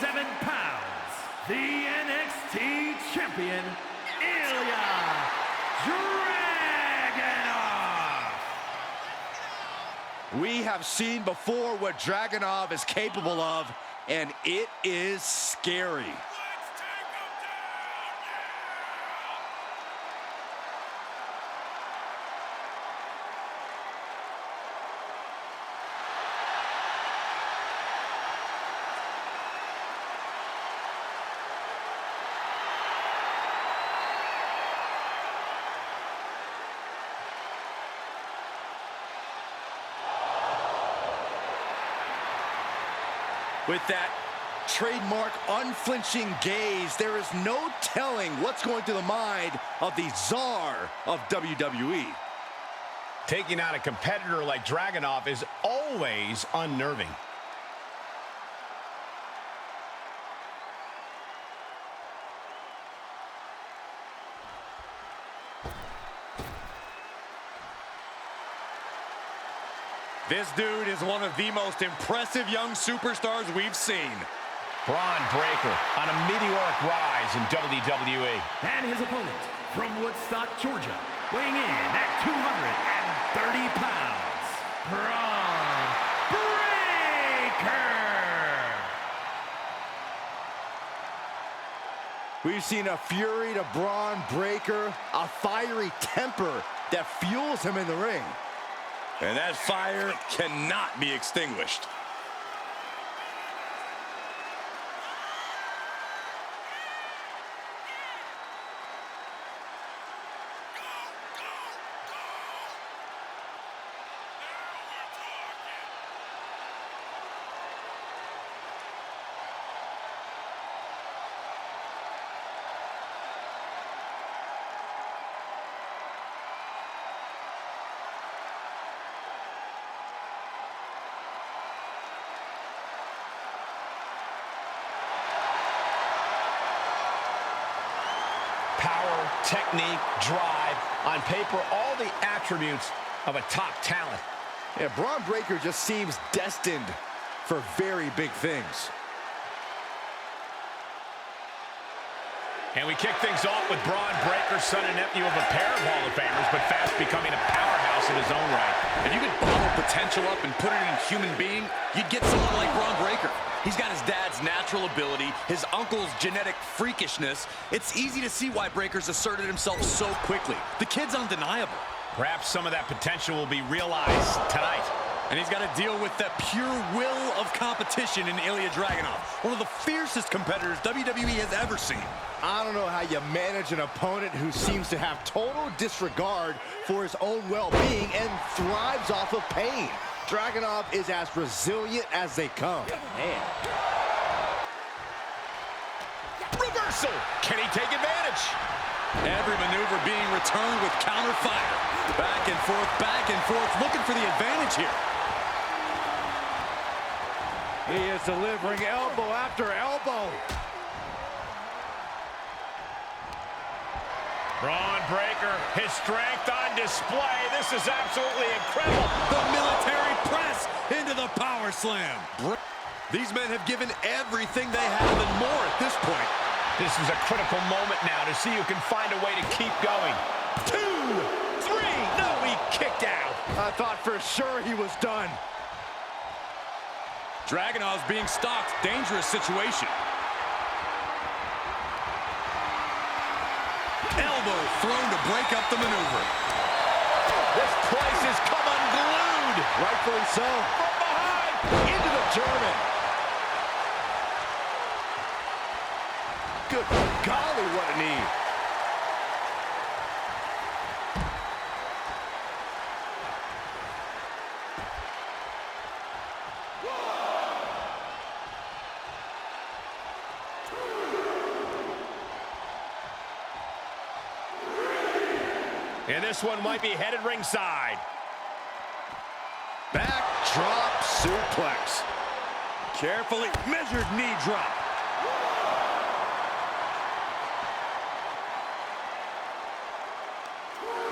187 pounds, the NXT champion, Ilya Dragunov. We have seen before what Dragunov is capable of, and it is scary. With that trademark unflinching gaze, there is no telling what's going through the mind of the czar of WWE. Taking out a competitor like Dragunov is always unnerving. This dude is one of the most impressive young superstars we've seen. Bron Breakker on a meteoric rise in WWE. And his opponent from Woodstock, Georgia, weighing in at 230 pounds, Bron Breakker. We've seen a fury to Bron Breakker, a fiery temper that fuels him in the ring. And that fire cannot be extinguished. Power, technique, drive, on paper, all the attributes of a top talent. Yeah, Bron Breakker just seems destined for very big things. And we kick things off with Bron Breakker, son and nephew of a pair of Hall of Famers, but fast becoming a powerhouse in his own right. If you could bottle potential up and put it in a human being, you'd get someone like Bron Breakker. He's got his dad's natural ability, his uncle's genetic freakishness. It's easy to see why Breakker's asserted himself so quickly. The kid's undeniable. Perhaps some of that potential will be realized tonight. And he's got to deal with that pure will of competition in Ilya Dragunov, one of the fiercest competitors WWE has ever seen. I don't know how you manage an opponent who seems to have total disregard for his own well-being and thrives off of pain. Dragunov is as resilient as they come. Man. Reversal! Can he take advantage? Every maneuver being returned with counter fire. Back and forth, looking for the advantage here. He is delivering elbow after elbow. Bron Breakker, his strength on display. This is absolutely incredible. The military press into the power slam. These men have given everything they have and more at this point. This is a critical moment now to see who can find a way to keep going. 2, 3, no, he kicked out. I thought for sure he was done. Dragunov's being stalked. Dangerous situation. Elbow thrown to break up the maneuver. This place has come unglued. Rightfully so. From behind. Into the German. Good golly, what a knee. And this one might be headed ringside. Backdrop suplex. Carefully measured knee drop.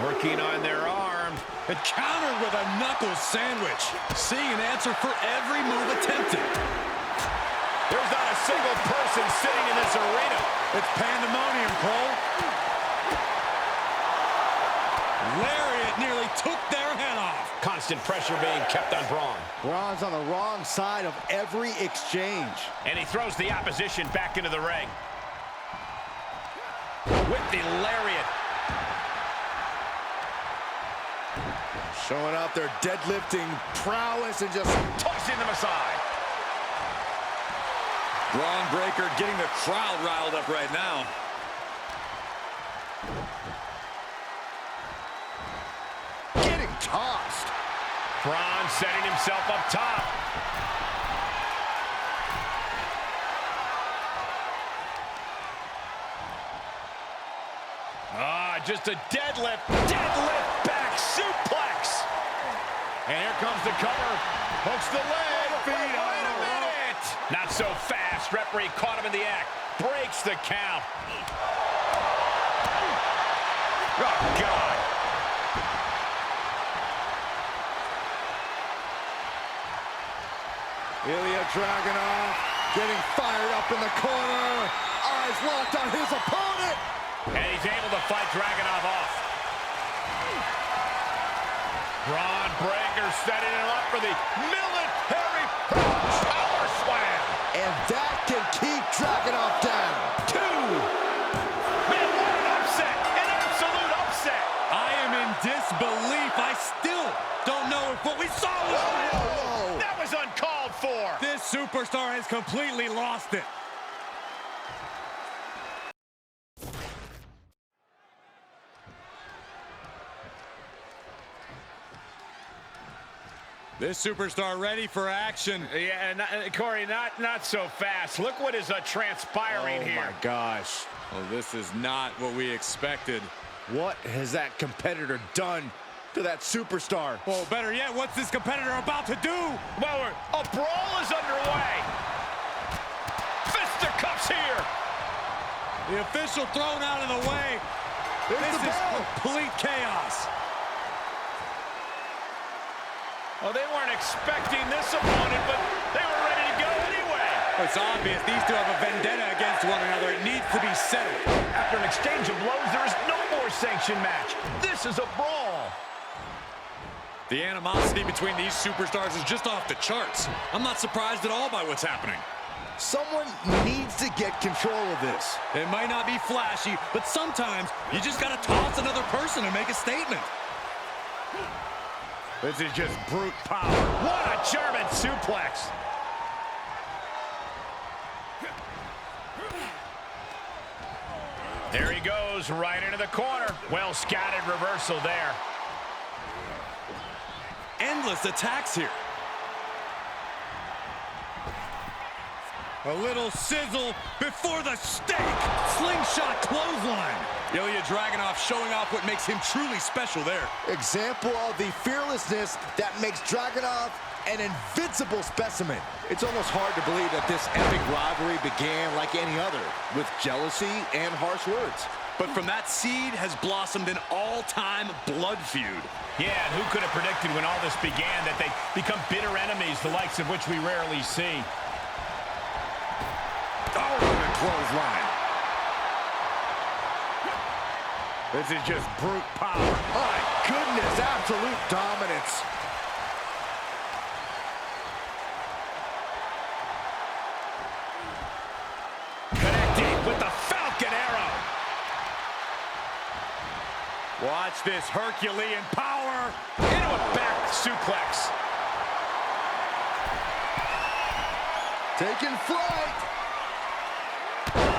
Working on their arms. And countered with a knuckle sandwich. Seeing an answer for every move attempted. There's not a single person sitting in this arena. It's pandemonium, Cole. Lariat nearly took their head off. Constant pressure being kept on Bron. Bron's on the wrong side of every exchange. And he throws the opposition back into the ring. With the lariat. Showing off their deadlifting prowess and just Tossing them aside. Bron Breakker getting the crowd riled up right now. getting tossed. Bron setting himself up top. Just a deadlift back suplex. And here comes the cover. Hooks the leg. Wait a minute. Not so fast. Referee caught him in the act. Breaks the count. Oh, God. Ilya Dragunov getting fired up in the corner. Eyes locked on his opponent. And he's able to fight Dragunov off. Bron Breakker setting him up for the military power slam. And that can keep Dragunov down. 2. Man, what an upset. An absolute upset. I am in disbelief. I still don't know if what we saw was real. That was uncalled for. This superstar has completely lost it. This superstar ready for action. Yeah, Corey, not so fast. Look what is transpiring here. Oh, my gosh. Well, this is not what we expected. What has that competitor done to that superstar? Well, better yet, what's this competitor about to do? Well, a brawl is underway. Fisticuffs here. The official thrown out of the way. This is complete chaos. Well, they weren't expecting this opponent, but they were ready to go anyway. It's obvious these two have a vendetta against one another. It needs to be settled. After an exchange of blows, there is no more sanctioned match. This is a brawl. The animosity between these superstars is just off the charts. I'm not surprised at all by what's happening. Someone needs to get control of this. It might not be flashy, but sometimes you just got to toss another person and make a statement. This is just brute power. What a German suplex. There he goes, right into the corner. Well scattered reversal there. Endless attacks here. A little sizzle before the stake. Slingshot clothesline. Ilya Dragunov showing off what makes him truly special there. Example of the fearlessness that makes Dragunov an invincible specimen. It's almost hard to believe that this epic rivalry began like any other, with jealousy and harsh words. But from that seed has blossomed an all-time blood feud. Yeah, and who could have predicted when all this began that they'd become bitter enemies, the likes of which we rarely see. Oh, and a clothesline. This is just brute power. My goodness, absolute dominance. Connecting with the Falcon Arrow. Watch this Herculean power. Into a back suplex. Taking flight.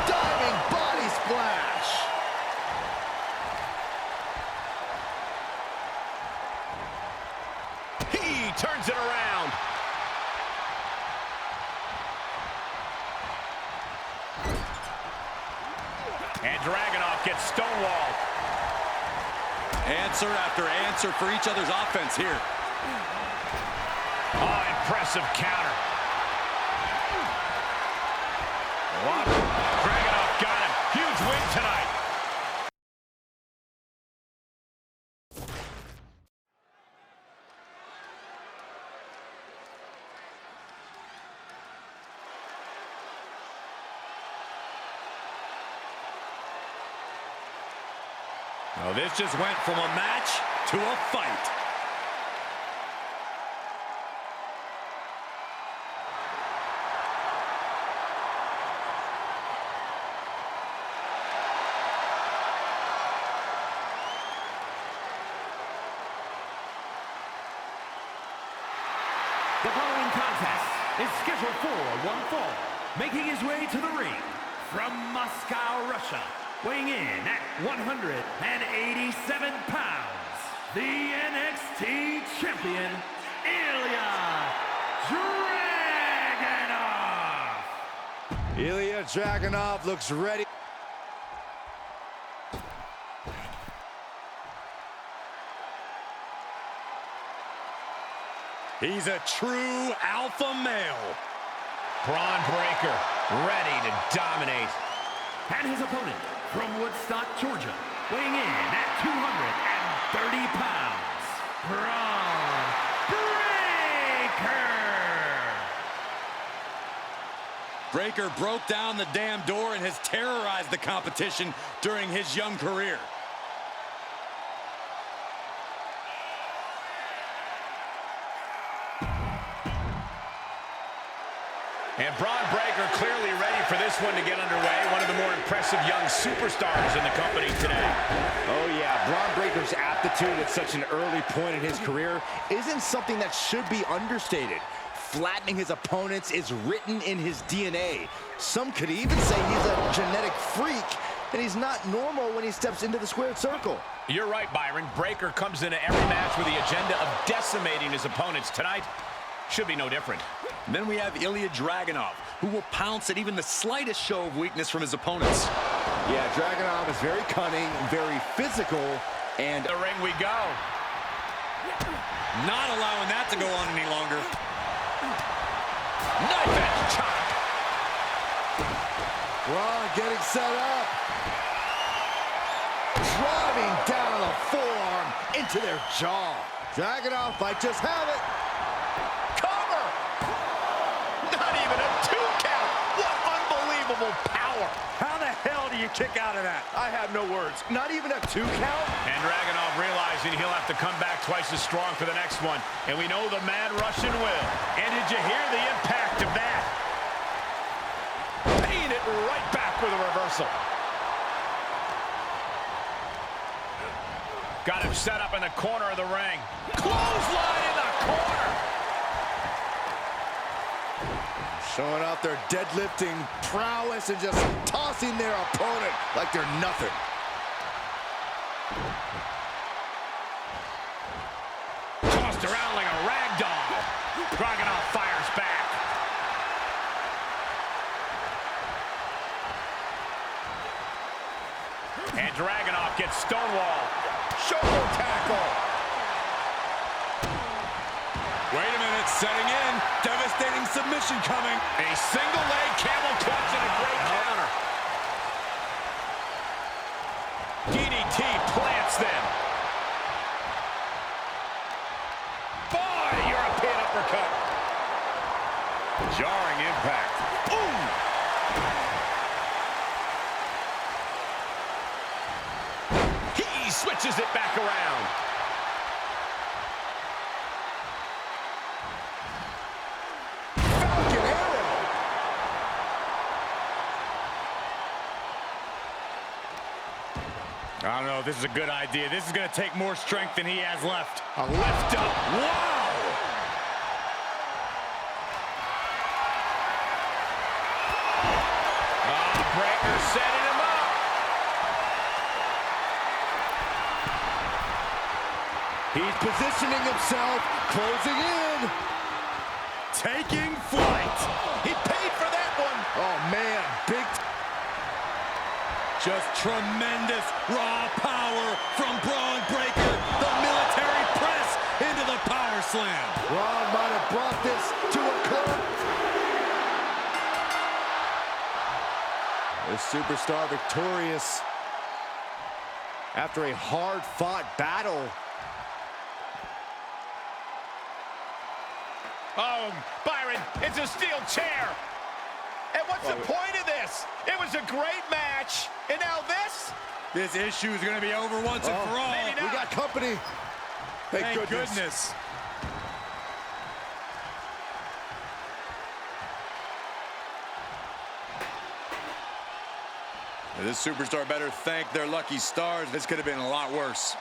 Diving body splash. He turns it around. And Dragunov gets stonewalled. Answer after answer for each other's offense here. Oh, impressive counter. Dragunov got him. Huge win tonight. Well, this just went from a match to a fight. The following contest is scheduled for one fall. Making his way to the ring from Moscow, Russia, weighing in at 187 pounds, the NXT champion, Ilya Dragunov. Ilya Dragunov looks ready. He's a true alpha male. Bron Breakker, ready to dominate. And his opponent from Woodstock, Georgia, weighing in at 230 pounds, Bron Breakker. Breakker broke down the damn door and has terrorized the competition during his young career. And Bron Breakker clearly ready for this one to get underway. One of the more impressive young superstars in the company today. Oh yeah, Bron Breakker's aptitude at such an early point in his career isn't something that should be understated. Flattening his opponents is written in his DNA. Some could even say he's a genetic freak, and he's not normal when he steps into the squared circle. You're right, Byron. Breakker comes into every match with the agenda of decimating his opponents. Tonight should be no different. And then we have Ilya Dragunov, who will pounce at even the slightest show of weakness from his opponents. Yeah, Dragunov is very cunning, very physical, and The ring we go. Not allowing that to go on any longer. Knife edge chop. Bron getting set up. Driving down a forearm into their jaw. Dragunov might just have it. Cover. Not even a 2 count. What unbelievable power. How the hell do you kick out of that? I have no words. Not even a 2 count? And Dragunov realizing he'll have to come back twice as strong for the next one. And we know the Mad Russian will. And did you hear the impact of that? Paying it right back with a reversal. Got him set up in the corner of the ring. Clothesline in the corner. Showing off their deadlifting prowess and just tossing their opponent like they're nothing. Tossed around like a rag doll. Dragunov fires back. And Dragunov gets stonewalled. Shoulder tackle. Wait a minute, setting in. Devastating submission coming. A single leg camel clutch and a great counter. DDT plants them. Boy, European uppercut. Jarring impact. Ooh! He switches it back around. Falcon arrow. I don't know if this is a good idea. This is going to take more strength than he has left. A lift up. Wow! Breakker setting him up. He's positioning himself, closing in. Taking flight. He paid for that one. Oh man, big. Just tremendous raw power from Bron Breakker. The military press into the power slam. Bron might have brought this to a close. The superstar victorious after a hard-fought battle. Oh, Byron, it's a steel chair. And what's the point of this? this. It was a great match. And now this? This issue is going to be over once and for all. maybe not. We got company. Thank goodness. This superstar better thank their lucky stars. This could have been a lot worse.